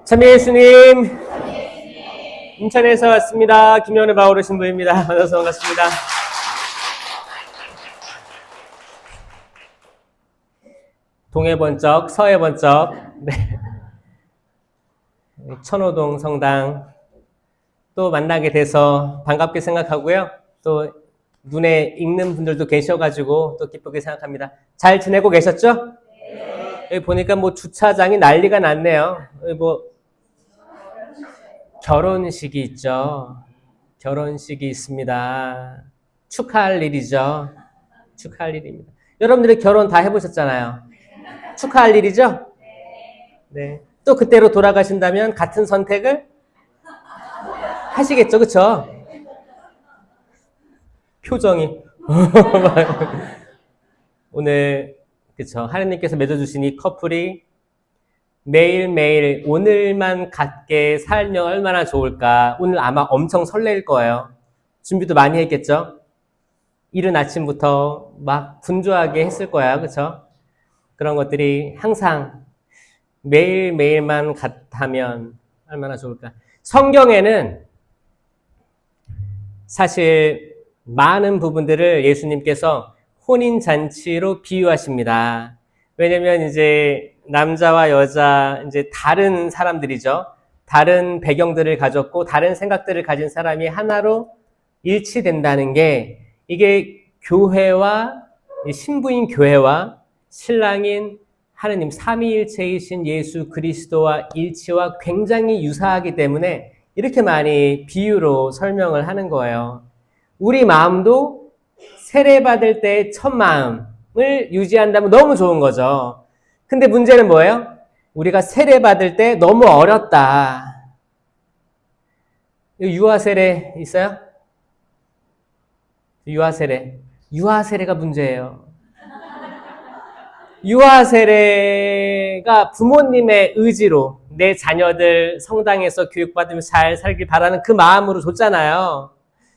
참여 예수님, 인천에서 왔습니다. 김현우 바오르 신부입니다. 만나서 반갑습니다. 동해 번쩍, 서해 번쩍, 네. 천호동 성당 또 만나게 돼서 반갑게 생각하고요. 또 눈에 익는 분들도 계셔가지고 또 기쁘게 생각합니다. 잘 지내고 계셨죠? 네. 여기 보니까 뭐 주차장이 난리가 났네요. 뭐 결혼식이 있죠. 결혼식이 있습니다. 축하할 일이죠. 축하할 일입니다. 여러분들이 결혼 다 해보셨잖아요. 축하할 일이죠? 네. 또 그때로 돌아가신다면 같은 선택을 하시겠죠, 그쵸? 표정이. 오늘, 그쵸. 하느님께서 맺어주신 이 커플이 매일매일 오늘만 같게 살면 얼마나 좋을까. 오늘 아마 엄청 설레일 거예요. 준비도 많이 했겠죠? 이른 아침부터 막 분주하게 했을 거야, 그쵸? 그런 것들이 항상 매일매일만 같다면 얼마나 좋을까. 성경에는 사실 많은 부분들을 예수님께서 혼인잔치로 비유하십니다. 왜냐면 이제 남자와 여자, 이제 다른 사람들이죠. 다른 배경들을 가졌고, 다른 생각들을 가진 사람이 하나로 일치된다는 게, 이게 교회와, 신부인 교회와 신랑인 하느님 삼위일체이신 예수 그리스도와 일치와 굉장히 유사하기 때문에 이렇게 많이 비유로 설명을 하는 거예요. 우리 마음도 세례받을 때의 첫 마음을 유지한다면 너무 좋은 거죠. 근데 문제는 뭐예요? 우리가 세례받을 때 너무 어렸다. 유아세례 있어요? 유아세례가 문제예요. 유아세례가 부모님의 의지로 내 자녀들 성당에서 교육받으며 잘 살길 바라는 그 마음으로 줬잖아요.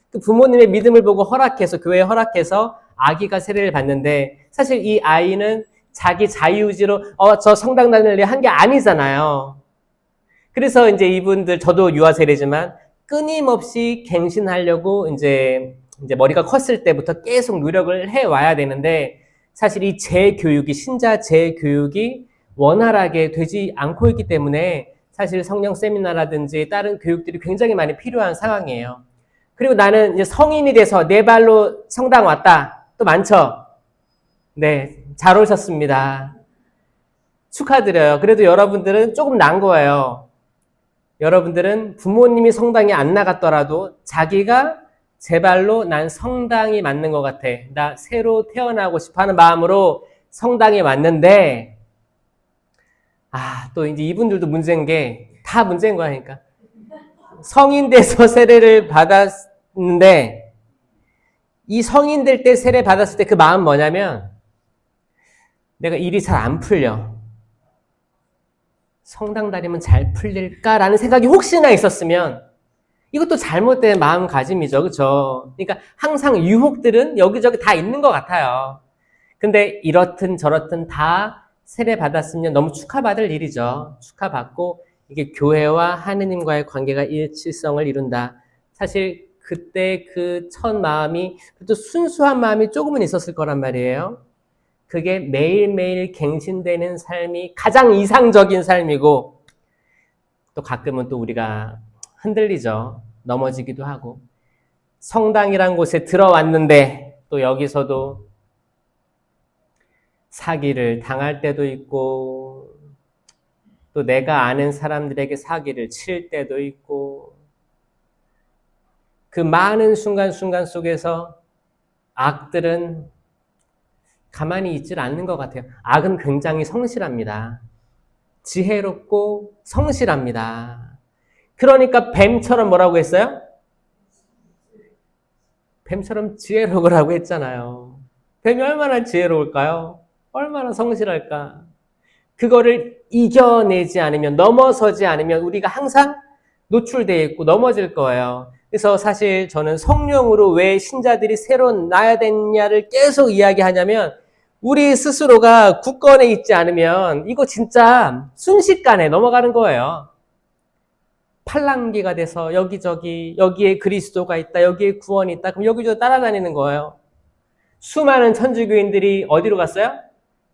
그 부모님의 믿음을 보고 허락해서, 교회에 허락해서 아기가 세례를 받는데, 사실 이 아이는 자기 자유의지로 저 성당 다닐래 한 게 아니잖아요. 그래서 이제 이분들, 저도 유아세례지만 끊임없이 갱신하려고 이제 머리가 컸을 때부터 계속 노력을 해와야 되는데, 사실 이 재교육이, 신자 재교육이 원활하게 되지 않고 있기 때문에 사실 성령 세미나라든지 다른 교육들이 굉장히 많이 필요한 상황이에요. 그리고 나는 이제 성인이 돼서 내 발로 성당 왔다. 또 많죠? 네, 잘 오셨습니다. 축하드려요. 그래도 여러분들은 조금 난 거예요. 여러분들은 부모님이 성당에 안 나갔더라도 자기가 제 발로 난 성당이 맞는 것 같아. 나 새로 태어나고 싶어 하는 마음으로 성당에 왔는데, 또 이제 이분들도 문제인 게, 다 문제인 거니까. 성인 돼서 세례를 받았는데, 이 성인 될 때 세례 받았을 때 그 마음 뭐냐면, 내가 일이 잘 안 풀려. 성당 다니면 잘 풀릴까라는 생각이 혹시나 있었으면, 이것도 잘못된 마음가짐이죠. 그렇죠? 그러니까 항상 유혹들은 여기저기 다 있는 것 같아요. 근데 이렇든 저렇든 다 세례 받았으면 너무 축하받을 일이죠. 축하받고 이게 교회와 하느님과의 관계가 일치성을 이룬다. 사실 그때 그 첫 마음이 그래도 순수한 마음이 조금은 있었을 거란 말이에요. 그게 매일매일 갱신되는 삶이 가장 이상적인 삶이고, 또 가끔은 또 우리가 흔들리죠. 넘어지기도 하고. 성당이란 곳에 들어왔는데 또 여기서도 사기를 당할 때도 있고, 또 내가 아는 사람들에게 사기를 칠 때도 있고, 그 많은 순간순간 속에서 악들은 가만히 있질 않는 것 같아요. 악은 굉장히 성실합니다. 지혜롭고 성실합니다. 그러니까 뱀처럼 뭐라고 했어요? 뱀처럼 지혜로우라고 했잖아요. 뱀이 얼마나 지혜로울까요? 얼마나 성실할까? 그거를 이겨내지 않으면, 넘어서지 않으면 우리가 항상 노출되어 있고 넘어질 거예요. 그래서 사실 저는 성령으로 왜 신자들이 새로 나야 되냐를 계속 이야기하냐면, 우리 스스로가 굳건해 있지 않으면 이거 진짜 순식간에 넘어가는 거예요. 팔랑귀가 돼서 여기저기 여기에 그리스도가 있다, 여기에 구원이 있다, 그럼 여기저기 따라다니는 거예요. 수많은 천주교인들이 어디로 갔어요?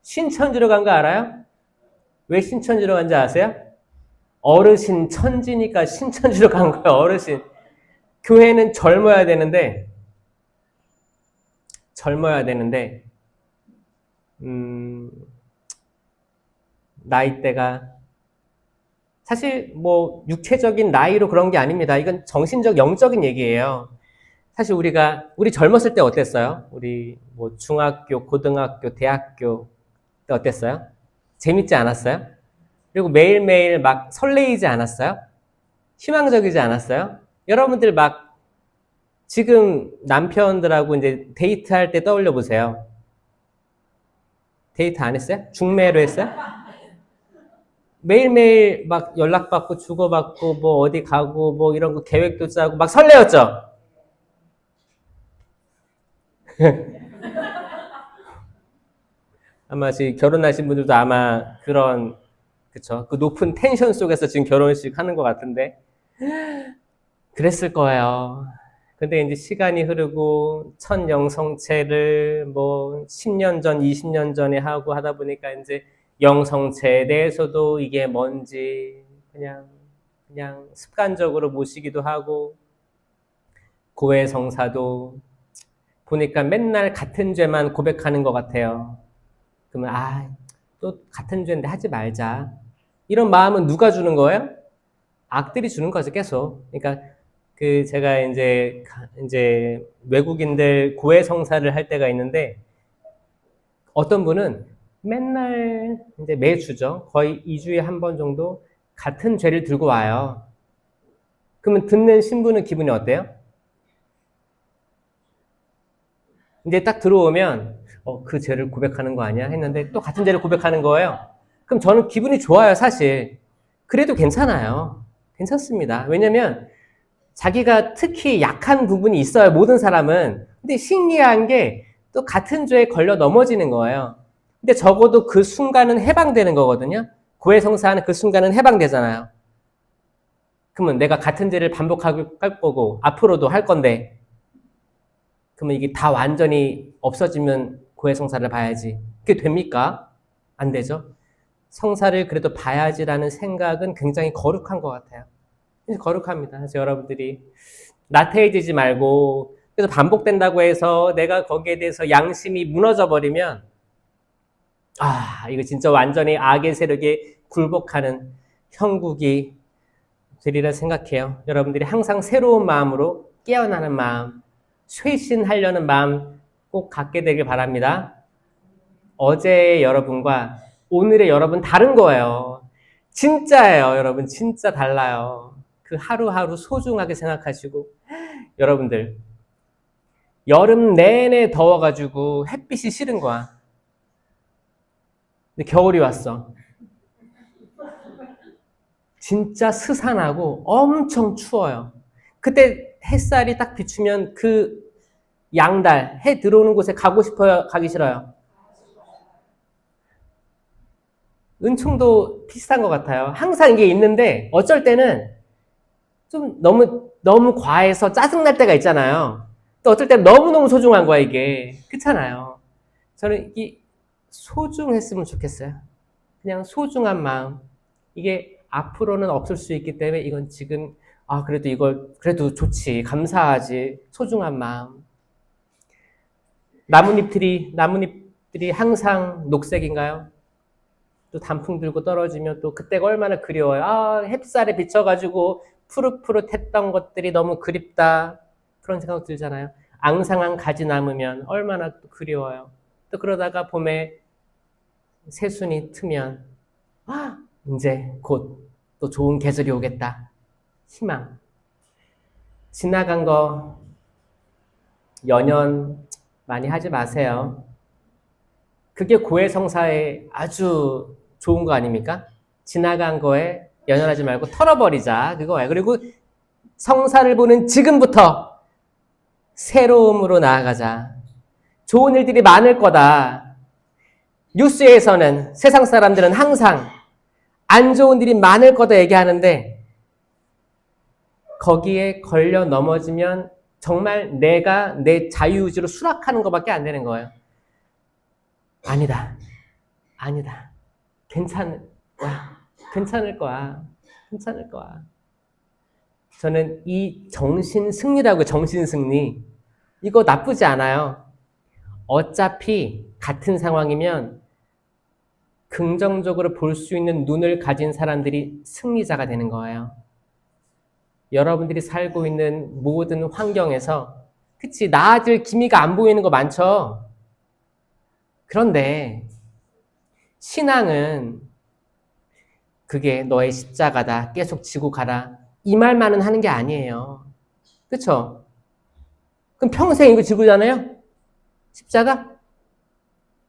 신천지로 간 거 알아요? 왜 신천지로 간지 아세요? 어르신 천지니까 신천지로 간 거예요. 어르신. 교회는 젊어야 되는데 나이대가 사실 뭐 육체적인 나이로 그런 게 아닙니다. 이건 정신적, 영적인 얘기예요. 사실 우리 젊었을 때 어땠어요? 우리 뭐 중학교, 고등학교, 대학교 때 어땠어요? 재밌지 않았어요? 그리고 매일매일 막 설레이지 않았어요? 희망적이지 않았어요? 여러분들 막 지금 남편들하고 이제 데이트할 때 떠올려 보세요. 데이트 안 했어요? 중매로 했어요? 매일매일 막 연락받고 주고받고 뭐 어디 가고 뭐 이런 거 계획도 짜고 막 설레었죠? 아마 지금 결혼하신 분들도 아마 그런, 그쵸? 그 높은 텐션 속에서 지금 결혼식 하는 것 같은데 그랬을 거예요. 근데 이제 시간이 흐르고 첫 영성체를 뭐 10년 전, 20년 전에 하고 하다 보니까 이제 영성체에 대해서도 이게 뭔지 그냥 습관적으로 모시기도 하고, 고해성사도 보니까 맨날 같은 죄만 고백하는 것 같아요. 그러면 또 같은 죄인데 하지 말자. 이런 마음은 누가 주는 거예요? 악들이 주는 거죠, 계속. 그러니까 제가 이제 외국인들 고해성사를 할 때가 있는데, 어떤 분은 맨날 이제 매주죠. 거의 2주에 한 번 정도 같은 죄를 들고 와요. 그러면 듣는 신부는 기분이 어때요? 이제 딱 들어오면 그 죄를 고백하는 거 아니야? 했는데 또 같은 죄를 고백하는 거예요. 그럼 저는 기분이 좋아요, 사실. 그래도 괜찮아요. 괜찮습니다. 왜냐면 자기가 특히 약한 부분이 있어요, 모든 사람은. 근데 신기한 게 또 같은 죄에 걸려 넘어지는 거예요. 근데 적어도 그 순간은 해방되는 거거든요. 고해성사하는 그 순간은 해방되잖아요. 그러면 내가 같은 죄를 반복할 거고 앞으로도 할 건데, 그러면 이게 다 완전히 없어지면 고해성사를 봐야지. 그게 됩니까? 안 되죠. 성사를 그래도 봐야지라는 생각은 굉장히 거룩한 것 같아요. 거룩합니다. 그래서 여러분들이 나태해지지 말고, 그래서 반복된다고 해서 내가 거기에 대해서 양심이 무너져 버리면 이거 진짜 완전히 악의 세력에 굴복하는 형국이 되리라 생각해요. 여러분들이 항상 새로운 마음으로 깨어나는 마음, 쇄신하려는 마음 꼭 갖게 되길 바랍니다. 어제의 여러분과 오늘의 여러분 다른 거예요. 진짜예요, 여러분. 진짜 달라요. 그 하루하루 소중하게 생각하시고, 여러분들 여름 내내 더워가지고 햇빛이 싫은 거야. 근데 겨울이 왔어. 진짜 스산하고 엄청 추워요. 그때 햇살이 딱 비추면 그 양달, 해 들어오는 곳에 가고 싶어요? 가기 싫어요? 은총도 비슷한 것 같아요. 항상 이게 있는데 어쩔 때는 좀 너무 과해서 짜증날 때가 있잖아요. 또 어쩔 때는 너무너무 소중한 거야, 이게. 그렇잖아요. 저는 이게 소중했으면 좋겠어요. 그냥 소중한 마음. 이게 앞으로는 없을 수 있기 때문에 이건 지금 그래도 이걸 그래도 좋지, 감사하지, 소중한 마음. 나뭇잎들이 항상 녹색인가요? 또 단풍 들고 떨어지면 또 그때가 얼마나 그리워요. 햇살에 비춰가지고 푸릇푸릇했던 것들이 너무 그립다, 그런 생각 들잖아요. 앙상한 가지 남으면 얼마나 또 그리워요. 또 그러다가 봄에 새순이 트면 이제 곧 또 좋은 계절이 오겠다. 희망. 지나간 거 연연 많이 하지 마세요. 그게 고해성사에 아주 좋은 거 아닙니까? 지나간 거에 연연하지 말고 털어버리자, 그거예요. 그리고 성사를 보는 지금부터 새로움으로 나아가자. 좋은 일들이 많을 거다. 뉴스에서는, 세상 사람들은 항상 안 좋은 일이 많을 거다 얘기하는데 거기에 걸려 넘어지면 정말 내가 내 자유의지로 수락하는 것밖에 안 되는 거예요. 아니다. 아니다. 괜찮을 거야. 괜찮을 거야. 괜찮을 거야. 저는 이 정신승리라고 정신승리. 이거 나쁘지 않아요. 어차피 같은 상황이면 긍정적으로 볼 수 있는 눈을 가진 사람들이 승리자가 되는 거예요. 여러분들이 살고 있는 모든 환경에서 그치 나아질 기미가 안 보이는 거 많죠. 그런데 신앙은 그게 너의 십자가다. 계속 지고 가라. 이 말만은 하는 게 아니에요. 그쵸? 그럼 평생 이거 지고 자나요? 십자가?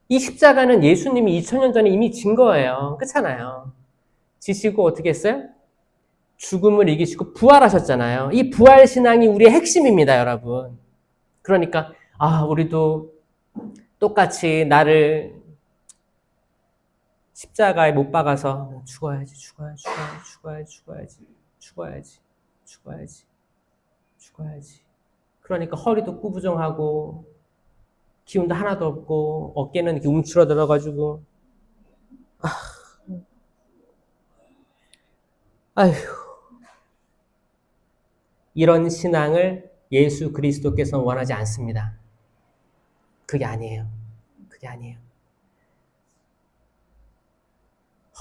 이 십자가는 예수님이 2000년 전에 이미 진 거예요. 그렇잖아요. 지시고 어떻게 했어요? 죽음을 이기시고 부활하셨잖아요. 이 부활 신앙이 우리의 핵심입니다, 여러분. 그러니까 우리도 똑같이 나를 십자가에 못 박아서 죽어야지. 그러니까 허리도 구부정하고 기운도 하나도 없고 어깨는 이렇게 움츠러들어가지고 아휴. 이런 신앙을 예수 그리스도께서는 원하지 않습니다. 그게 아니에요. 그게 아니에요.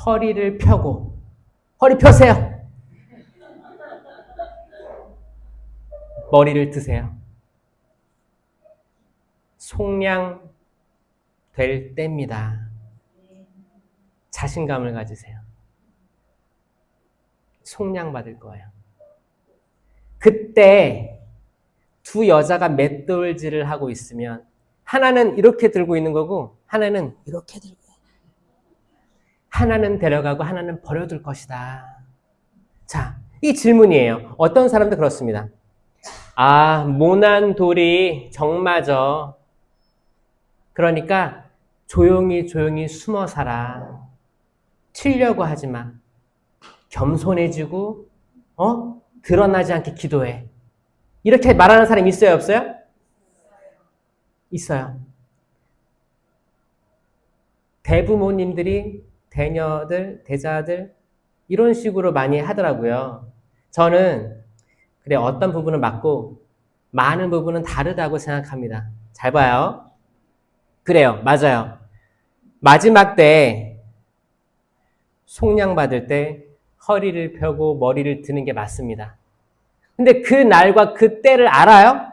허리를 펴고 허리 펴세요. 머리를 드세요. 속량 될 때입니다. 자신감을 가지세요. 속량 받을 거예요. 그때 두 여자가 맷돌질을 하고 있으면 하나는 이렇게 들고 있는 거고 하나는 이렇게 들고 하나는 데려가고 하나는 버려둘 것이다. 자, 이 질문이에요. 어떤 사람도 그렇습니다. 모난 돌이 정맞어. 그러니까 조용히 숨어 살아. 튀려고 하지 마. 겸손해지고 드러나지 않게 기도해. 이렇게 말하는 사람 있어요, 없어요? 있어요. 대부모님들이 대녀들, 대자들 이런 식으로 많이 하더라고요. 저는 그래 어떤 부분은 맞고 많은 부분은 다르다고 생각합니다. 잘 봐요. 그래요. 맞아요. 마지막 때 속량 받을 때 허리를 펴고 머리를 드는 게 맞습니다. 근데 그 날과 그 때를 알아요?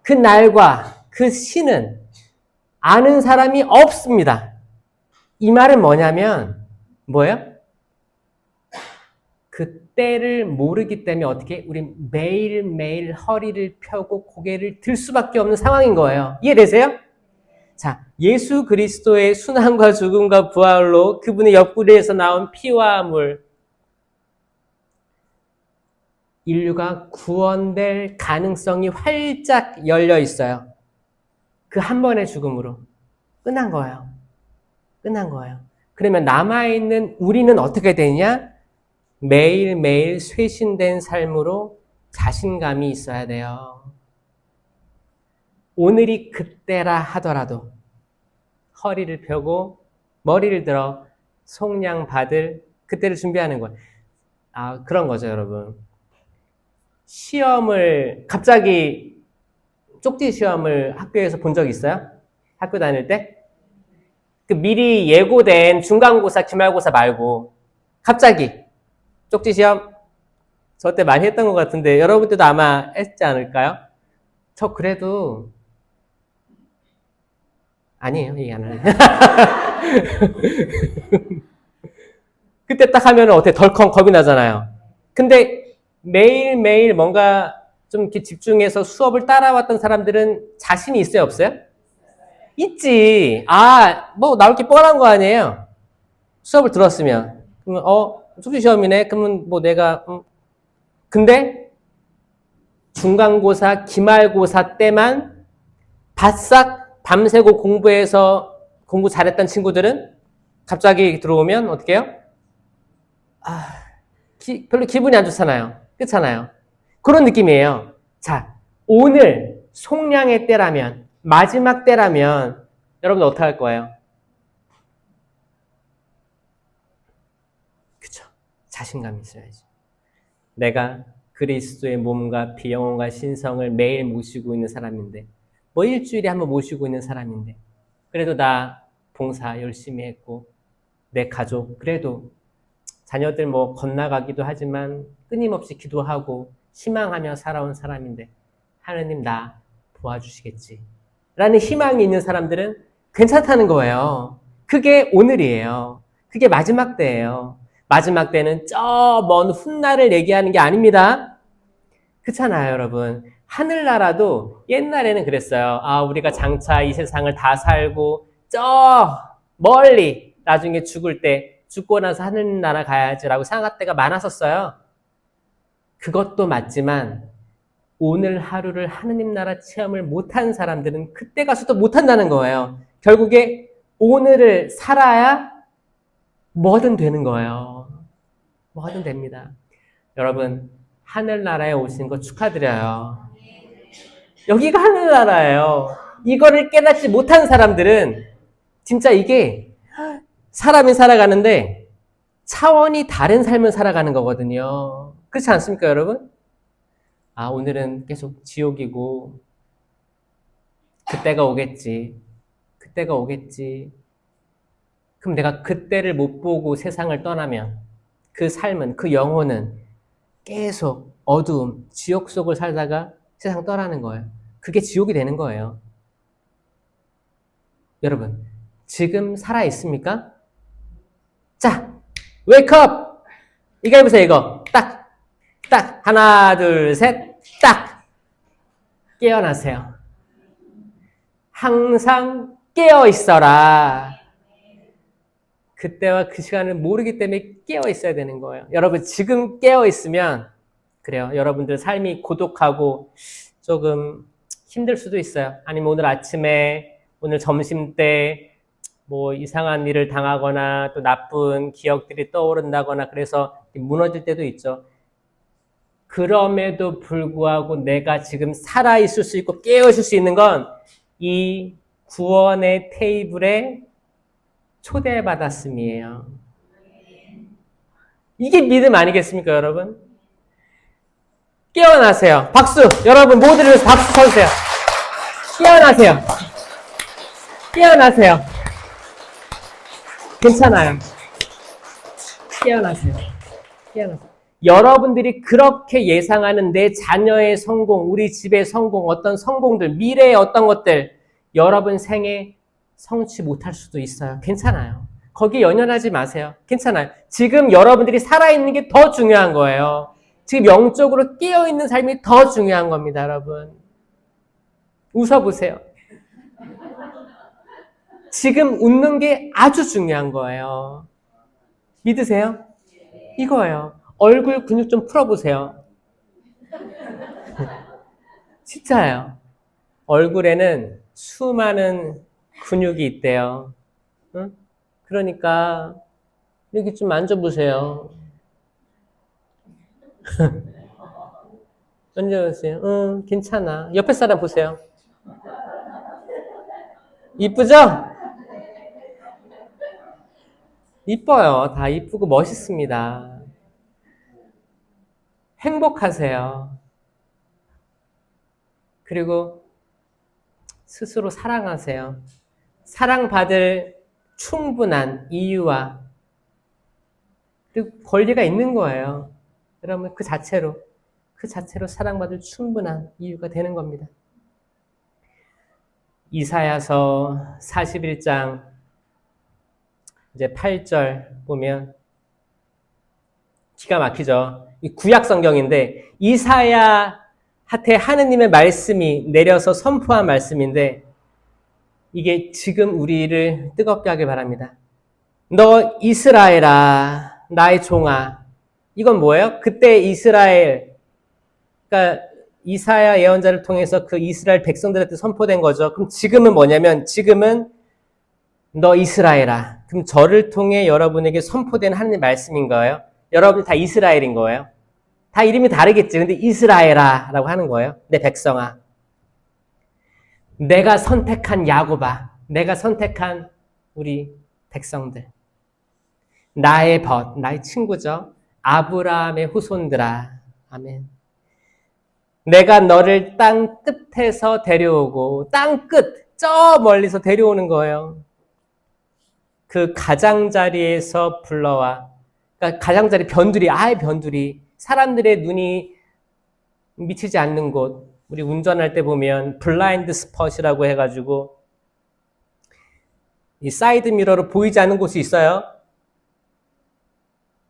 그 날과 그 시는 아는 사람이 없습니다. 이 말은 뭐냐면 뭐예요? 그 때를 모르기 때문에 어떻게 우리 매일매일 허리를 펴고 고개를 들 수밖에 없는 상황인 거예요. 이해되세요? 자, 예수 그리스도의 순환과 죽음과 부활로 그분의 옆구리에서 나온 피와 물, 인류가 구원될 가능성이 활짝 열려 있어요. 그 한 번의 죽음으로 끝난 거예요. 끝난 거예요. 그러면 남아있는 우리는 어떻게 되냐? 매일매일 쇄신된 삶으로 자신감이 있어야 돼요. 오늘이 그때라 하더라도 허리를 펴고 머리를 들어 속량 받을 그때를 준비하는 거예요. 그런 거죠, 여러분. 시험을 갑자기 쪽지 시험을 학교에서 본 적 있어요? 학교 다닐 때? 그 미리 예고된 중간고사, 기말고사 말고 갑자기 쪽지 시험 저 때 많이 했던 것 같은데 여러분들도 아마 했지 않을까요? 저 그래도 아니에요. 얘기 안 할래요. 그때 딱 하면 어떻게 덜컹 겁이 나잖아요. 근데 매일매일 뭔가 좀 이렇게 집중해서 수업을 따라왔던 사람들은 자신이 있어요, 없어요? 있지. 뭐 나올 게 뻔한 거 아니에요. 수업을 들었으면. 그러면 숙제 시험이네. 그러면 뭐 내가 근데 중간고사, 기말고사 때만 바싹 밤새고 공부해서 공부 잘했던 친구들은 갑자기 들어오면 어떻게 해요? 별로 기분이 안 좋잖아요. 그렇잖아요. 그런 느낌이에요. 자, 오늘 속량의 때라면, 마지막 때라면 여러분 어떻게 할 거예요? 그쵸? 자신감이 있어야지. 내가 그리스도의 몸과 피, 영혼과 신성을 매일 모시고 있는 사람인데, 뭐 일주일에 한번 모시고 있는 사람인데, 그래도 나 봉사 열심히 했고, 내 가족, 그래도 자녀들 뭐 건너가기도 하지만 끊임없이 기도하고 희망하며 살아온 사람인데, 하느님 나 도와주시겠지. 라는 희망이 있는 사람들은 괜찮다는 거예요. 그게 오늘이에요. 그게 마지막 때예요. 마지막 때는 저 먼 훗날을 얘기하는 게 아닙니다. 그렇잖아요, 여러분. 하늘나라도 옛날에는 그랬어요. 아, 우리가 장차 이 세상을 다 살고 저 멀리 나중에 죽을 때 죽고 나서 하늘나라 가야지라고 생각할 때가 많았었어요. 그것도 맞지만 오늘 하루를 하느님 나라 체험을 못한 사람들은 그때 가서도 못한다는 거예요. 결국에 오늘을 살아야 뭐든 되는 거예요. 뭐든 됩니다. 여러분, 하늘나라에 오신 거 축하드려요. 여기가 하늘나라예요. 이거를 깨닫지 못한 사람들은 진짜 이게 사람이 살아가는데 차원이 다른 삶을 살아가는 거거든요. 그렇지 않습니까, 여러분? 아, 오늘은 계속 지옥이고 그때가 오겠지. 그때가 오겠지. 그럼 내가 그때를 못 보고 세상을 떠나면 그 삶은, 그 영혼은 계속 어두움, 지옥 속을 살다가 세상 떠나는 거예요. 그게 지옥이 되는 거예요. 여러분, 지금 살아 있습니까? 자, 웨이크업! 이거 해보세요, 이거. 딱, 딱, 하나, 둘, 셋, 딱! 깨어나세요. 항상 깨어 있어라. 그때와 그 시간을 모르기 때문에 깨어 있어야 되는 거예요. 여러분, 지금 깨어 있으면, 그래요. 여러분들 삶이 고독하고 조금 힘들 수도 있어요. 아니면 오늘 아침에, 오늘 점심 때 뭐 이상한 일을 당하거나 또 나쁜 기억들이 떠오른다거나 그래서 무너질 때도 있죠. 그럼에도 불구하고 내가 지금 살아있을 수 있고 깨어있을 수 있는 건 이 구원의 테이블에 초대받았음이에요. 이게 믿음 아니겠습니까, 여러분? 깨어나세요. 박수! 여러분 모두를 위해서 박수 쳐주세요. 깨어나세요. 깨어나세요. 괜찮아요. 깨어나세요. 깨어나세요. 여러분들이 그렇게 예상하는 내 자녀의 성공, 우리 집의 성공, 어떤 성공들, 미래의 어떤 것들, 여러분 생에 성취 못할 수도 있어요. 괜찮아요. 거기에 연연하지 마세요. 괜찮아요. 지금 여러분들이 살아있는 게 더 중요한 거예요. 지금 영적으로 깨어있는 삶이 더 중요한 겁니다, 여러분. 웃어보세요. 지금 웃는 게 아주 중요한 거예요. 믿으세요? 이거예요. 얼굴 근육 좀 풀어보세요. 진짜예요. 얼굴에는 수많은 근육이 있대요. 응? 그러니까 여기 좀 만져보세요. 만져보세요. 응, 괜찮아. 옆에 사람 보세요. 이쁘죠? 이뻐요. 다 이쁘고 멋있습니다. 행복하세요. 그리고 스스로 사랑하세요. 사랑받을 충분한 이유와 그리고 권리가 있는 거예요. 여러분 그 자체로 사랑받을 충분한 이유가 되는 겁니다. 이사야서 41장 이제 8절 보면 기가 막히죠. 이 구약 성경인데 이사야한테 하느님의 말씀이 내려서 선포한 말씀인데 이게 지금 우리를 뜨겁게 하길 바랍니다. 너 이스라엘아 나의 종아. 이건 뭐예요? 그때 이스라엘 그러니까 이사야 예언자를 통해서 그 이스라엘 백성들한테 선포된 거죠. 그럼 지금은 뭐냐면 지금은 너 이스라엘아. 그럼 저를 통해 여러분에게 선포된 하나님의 말씀인 거예요. 여러분 다 이스라엘인 거예요. 다 이름이 다르겠지. 근데 이스라엘아라고 하는 거예요. 내 백성아. 내가 선택한 야곱아. 내가 선택한 우리 백성들. 나의 벗, 나의 친구죠. 아브라함의 후손들아. 아멘. 내가 너를 땅 끝에서 데려오고, 땅 끝, 저 멀리서 데려오는 거예요. 그 가장자리에서 불러와. 그러니까 가장자리 변두리, 아예 변두리. 사람들의 눈이 미치지 않는 곳. 우리 운전할 때 보면 블라인드 스폿이라고 해가지고 이 사이드 미러로 보이지 않는 곳이 있어요.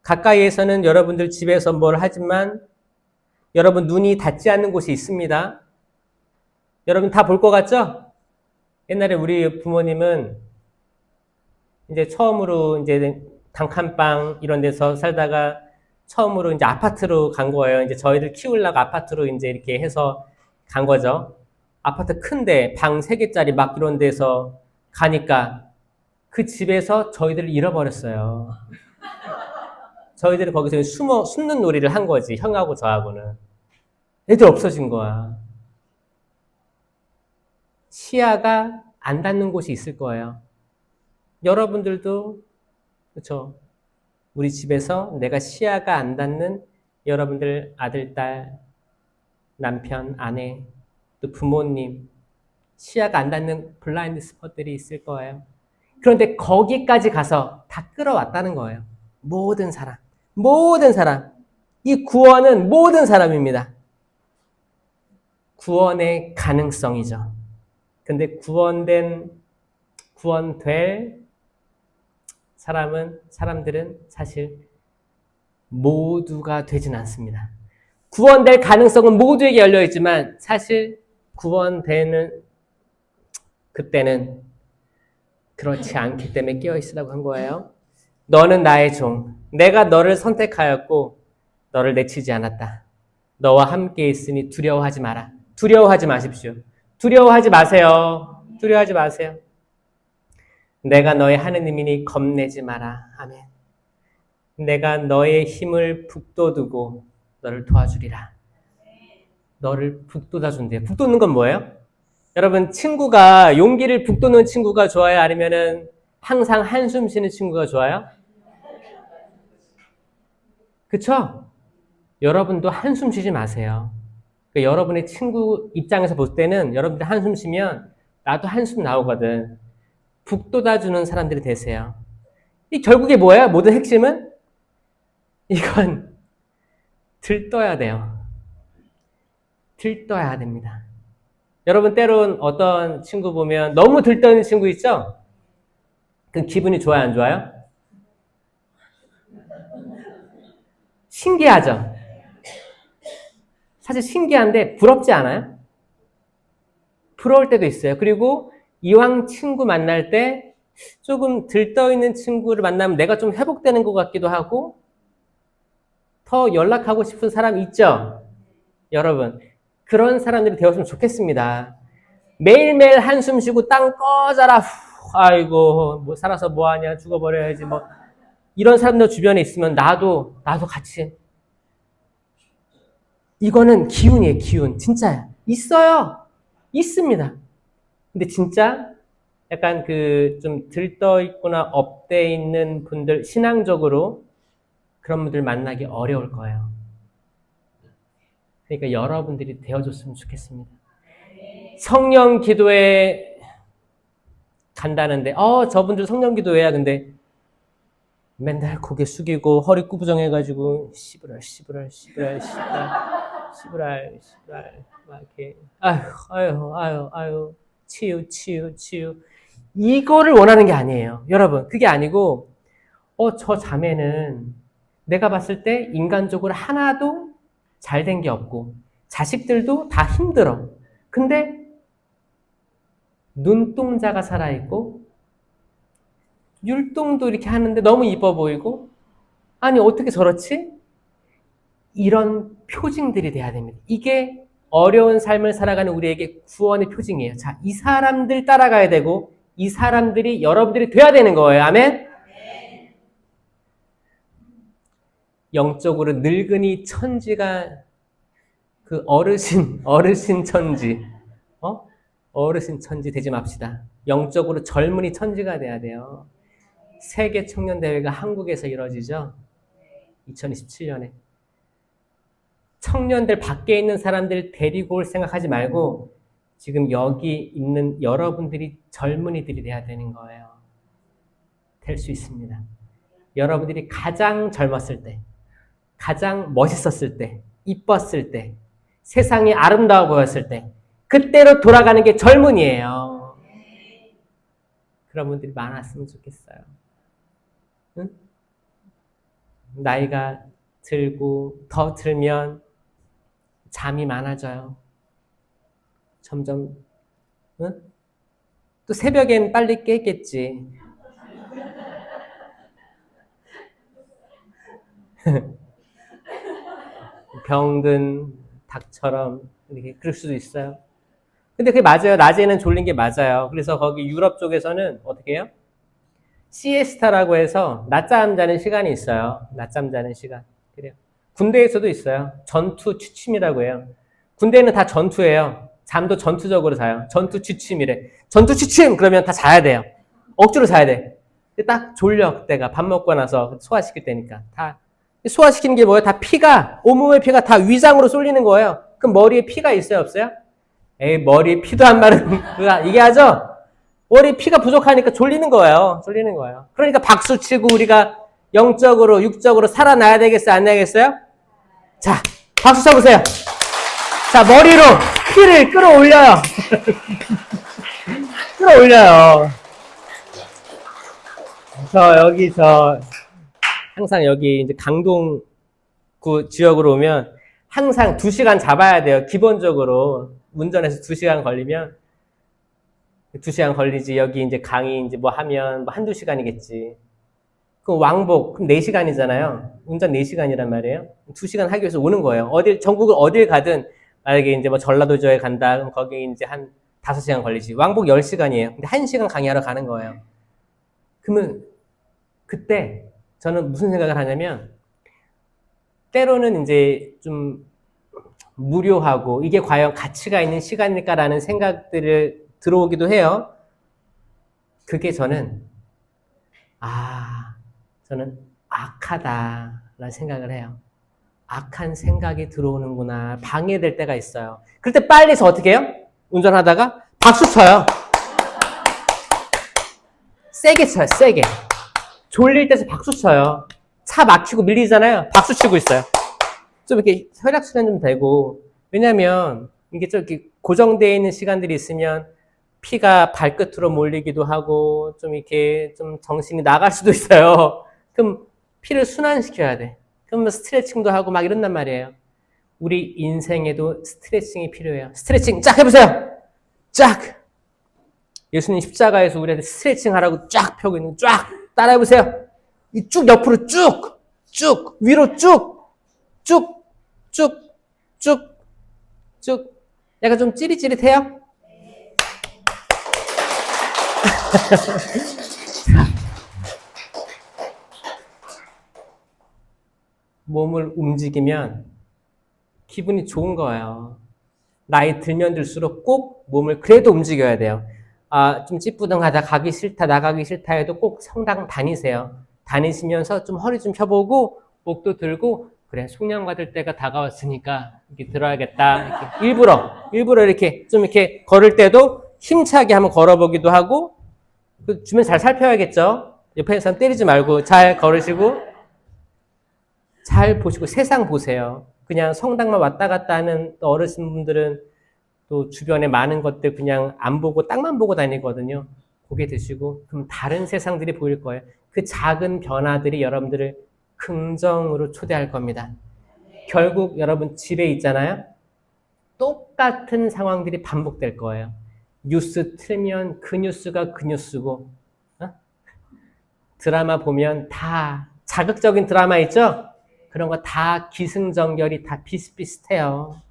가까이에서는 여러분들 집에서 뭘 하지만 여러분 눈이 닿지 않는 곳이 있습니다. 여러분 다 볼 것 같죠? 옛날에 우리 부모님은 이제 처음으로 이제 단칸방 이런 데서 살다가 처음으로 이제 아파트로 간 거예요. 이제 저희들 키우려고 아파트로 이제 이렇게 해서 간 거죠. 아파트 큰데 방 3개짜리 막 이런 데서 가니까 그 집에서 저희들을 잃어버렸어요. 저희들이 거기서 숨는 놀이를 한 거지. 형하고 저하고는. 애들 없어진 거야. 시야가 안 닿는 곳이 있을 거예요. 여러분들도 그렇죠. 우리 집에서 내가 시야가 안 닿는 여러분들 아들, 딸, 남편, 아내, 또 부모님 시야가 안 닿는 블라인드 스폿들이 있을 거예요. 그런데 거기까지 가서 다 끌어왔다는 거예요. 모든 사람. 모든 사람. 이 구원은 모든 사람입니다. 구원의 가능성이죠. 근데 구원될 사람들은 사실 모두가 되진 않습니다. 구원될 가능성은 모두에게 열려있지만 사실 구원되는 그때는 그렇지 않기 때문에 깨어있으라고 한 거예요. 너는 나의 종. 내가 너를 선택하였고 너를 내치지 않았다. 너와 함께 있으니 두려워하지 마라. 두려워하지 마십시오. 두려워하지 마세요. 두려워하지 마세요. 내가 너의 하느님이니 겁내지 마라. 아멘. 내가 너의 힘을 북돋우고 너를 도와주리라. 너를 북돋아준대요. 북돋는 건 뭐예요? 여러분 친구가 용기를 북돋는 친구가 좋아요? 아니면은 항상 한숨 쉬는 친구가 좋아요? 그쵸? 여러분도 한숨 쉬지 마세요. 그러니까 여러분의 친구 입장에서 볼 때는 여러분들 한숨 쉬면 나도 한숨 나오거든. 북돋아주는 사람들이 되세요. 이 결국에 뭐예요? 모든 핵심은? 이건 들떠야 돼요. 들떠야 됩니다. 여러분 때론 어떤 친구 보면 너무 들떠있는 친구 있죠? 그 기분이 좋아요, 안 좋아요? 신기하죠? 사실 신기한데 부럽지 않아요? 부러울 때도 있어요. 그리고 이왕 친구 만날 때 조금 들떠있는 친구를 만나면 내가 좀 회복되는 것 같기도 하고 더 연락하고 싶은 사람 있죠? 여러분 그런 사람들이 되었으면 좋겠습니다. 매일매일 한숨 쉬고 땅 꺼져라. 아이고 뭐 살아서 뭐하냐 죽어버려야지 뭐 이런 사람들 주변에 있으면 나도 같이 이거는 기운이에요. 기운. 진짜야. 있어요. 있습니다. 근데 진짜 약간 그 좀 들떠있거나 업돼 있는 분들 신앙적으로 그런 분들 만나기 어려울 거예요. 그러니까 여러분들이 되어줬으면 좋겠습니다. 성령 기도회 간다는데 저분들 성령 기도회야. 근데 맨날 고개 숙이고 허리 구부정해가지고 시부랄 막 이렇게 아유 치유 이거를 원하는 게 아니에요. 여러분 그게 아니고 저 자매는 내가 봤을 때 인간적으로 하나도 잘된 게 없고 자식들도 다 힘들어. 근데 눈동자가 살아있고 율동도 이렇게 하는데 너무 이뻐 보이고 아니 어떻게 저렇지? 이런 표징들이 돼야 됩니다. 이게 어려운 삶을 살아가는 우리에게 구원의 표징이에요. 자, 이 사람들 따라가야 되고 이 사람들이 여러분들이 돼야 되는 거예요. 아멘? 영적으로 늙은이 천지가 그 어르신 천지, 어르신 천지 되지 맙시다. 영적으로 젊은이 천지가 돼야 돼요. 세계 청년 대회가 한국에서 이루어지죠. 2027년에. 청년들 밖에 있는 사람들 데리고 올 생각하지 말고 지금 여기 있는 여러분들이 젊은이들이 돼야 되는 거예요. 될 수 있습니다. 여러분들이 가장 젊었을 때, 가장 멋있었을 때, 이뻤을 때, 세상이 아름다워 보였을 때, 그때로 돌아가는 게 젊은이에요. 그런 분들이 많았으면 좋겠어요. 응? 나이가 들고 더 들면 잠이 많아져요. 점점. 응? 또 새벽엔 빨리 깨겠지. 병든 닭처럼 이렇게 그럴 수도 있어요. 근데 그게 맞아요. 낮에는 졸린 게 맞아요. 그래서 거기 유럽 쪽에서는 어떻게 해요? 시에스타라고 해서 낮잠 자는 시간이 있어요. 낮잠 자는 시간. 그래요. 군대에서도 있어요. 전투 취침이라고 해요. 군대는 다 전투예요. 잠도 전투적으로 자요. 전투 취침이래. 전투 취침! 그러면 다 자야 돼요. 억지로 자야 돼. 딱 졸려, 그때가. 밥 먹고 나서 소화시킬 때니까. 다 소화시키는 게 뭐예요? 다 피가, 온몸의 피가 다 위장으로 쏠리는 거예요. 그럼 머리에 피가 있어요, 없어요? 에이, 머리에 피도 안 마른, 이게 하죠? 머리에 피가 부족하니까 졸리는 거예요. 졸리는 거예요. 그러니까 박수 치고 우리가 영적으로, 육적으로 살아나야 되겠어요? 안 나야겠어요? 자, 박수 쳐보세요. 자, 머리로 피를 끌어올려요. 끌어올려요. 항상 여기 이제 강동구 지역으로 오면 항상 2시간 잡아야 돼요. 기본적으로. 운전해서 2시간 걸리면 2시간 걸리지. 여기 이제 강의 이제 뭐 하면 뭐 1~2시간이겠지. 그럼 왕복, 그럼 4시간이잖아요. 운전 4시간이란 말이에요. 2시간 하기 위해서 오는 거예요. 전국을 어딜 가든, 만약에 이제 뭐 전라도저에 간다. 그럼 거기 이제 한 5시간 걸리지. 왕복 10시간이에요. 근데 1시간 강의하러 가는 거예요. 그러면 그때 저는 무슨 생각을 하냐면, 때로는 이제 좀 무료하고 이게 과연 가치가 있는 시간일까라는 생각들을 들어오기도 해요. 그게 저는 악하다라는 생각을 해요. 악한 생각이 들어오는구나. 방해될 때가 있어요. 그럴 때 빨리서 어떻게 해요? 운전하다가 박수 쳐요. 세게 쳐요, 세게. 졸릴 때서 박수 쳐요. 차 막히고 밀리잖아요. 박수 치고 있어요. 좀 이렇게 혈액순환 좀 되고. 왜냐면 이게 좀 이렇게 고정되어 있는 시간들이 있으면 피가 발끝으로 몰리기도 하고 좀 이렇게 좀 정신이 나갈 수도 있어요. 그럼 피를 순환시켜야 돼. 그러면 스트레칭도 하고 막 이런단 말이에요. 우리 인생에도 스트레칭이 필요해요. 스트레칭 쫙 해보세요. 쫙. 예수님 십자가에서 우리한테 스트레칭 하라고 쫙 펴고 있는 쫙 따라해보세요. 이 쭉 옆으로 쭉 위로 쭉 약간 좀 찌릿찌릿해요? 몸을 움직이면 기분이 좋은 거예요. 나이 들면 들수록 꼭 몸을 그래도 움직여야 돼요. 좀 찌뿌둥하다 가기 싫다 나가기 싫다 해도 꼭 성당 다니세요. 다니시면서 좀 허리 좀 펴보고 목도 들고 그래 송량 받을 때가 다가왔으니까 이렇게 들어야겠다. 이렇게 일부러 이렇게 좀 이렇게 걸을 때도 힘차게 한번 걸어보기도 하고 그 주변 잘 살펴야겠죠. 옆에 사람 때리지 말고 잘 걸으시고 잘 보시고 세상 보세요. 그냥 성당만 왔다 갔다 하는 어르신분들은 또 주변에 많은 것들 그냥 안 보고 땅만 보고 다니거든요. 고개 드시고 그럼 다른 세상들이 보일 거예요. 그 작은 변화들이 여러분들을 긍정으로 초대할 겁니다. 결국 여러분 집에 있잖아요. 똑같은 상황들이 반복될 거예요. 뉴스 틀면 그 뉴스가 그 뉴스고 드라마 보면 다 자극적인 드라마 있죠? 그런 거 다 기승전결이 다 비슷비슷해요.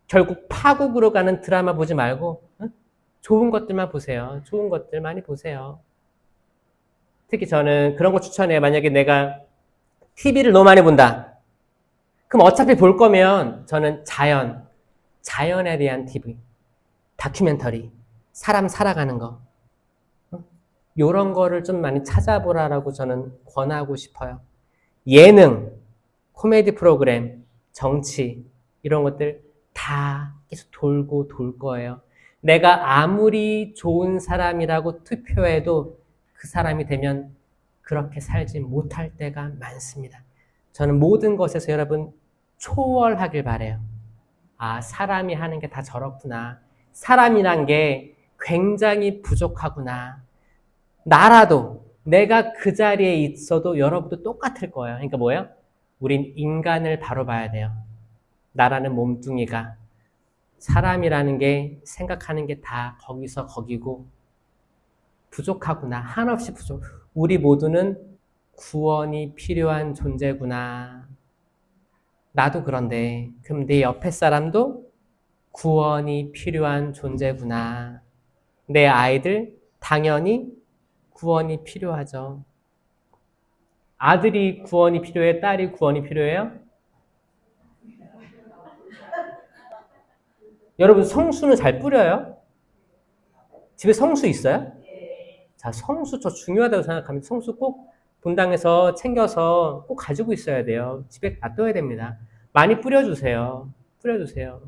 결국 파국으로 가는 드라마 보지 말고 좋은 것들만 보세요. 좋은 것들 많이 보세요. 특히 저는 그런 거 추천해요. 만약에 내가 TV를 너무 많이 본다. 그럼 어차피 볼 거면 저는 자연에 대한 TV, 다큐멘터리, 사람 살아가는 거, 요런 거를 좀 많이 찾아보라라고 저는 권하고 싶어요. 예능, 코미디 프로그램, 정치, 이런 것들 다 계속 돌고 돌 거예요. 내가 아무리 좋은 사람이라고 투표해도 그 사람이 되면 그렇게 살지 못할 때가 많습니다. 저는 모든 것에서 여러분 초월하길 바래요. 아, 사람이 하는 게 다 저렇구나. 사람이란 게 굉장히 부족하구나. 나라도 내가 그 자리에 있어도 여러분도 똑같을 거예요. 그러니까 뭐예요? 우린 인간을 바로 봐야 돼요. 나라는 몸뚱이가. 사람이라는 게 생각하는 게 다 거기서 거기고 부족하구나. 한없이 부족. 우리 모두는 구원이 필요한 존재구나. 나도 그런데 그럼 내 옆에 사람도 구원이 필요한 존재구나. 내 아이들 당연히 구원이 필요하죠. 아들이 구원이 필요해? 딸이 구원이 필요해요? 여러분 성수는 잘 뿌려요? 집에 성수 있어요? 자, 성수 저 중요하다고 생각합니다. 성수 꼭 분당에서 챙겨서 꼭 가지고 있어야 돼요. 집에 놔둬야 됩니다. 많이 뿌려주세요. 뿌려주세요.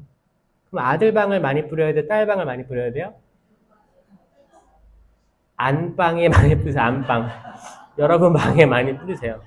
그럼 아들 방을 많이 뿌려야 돼요? 딸 방을 많이 뿌려야 돼요? 안방에 많이 뿌리세요. 안방. 여러분 방에 많이 뿌리세요.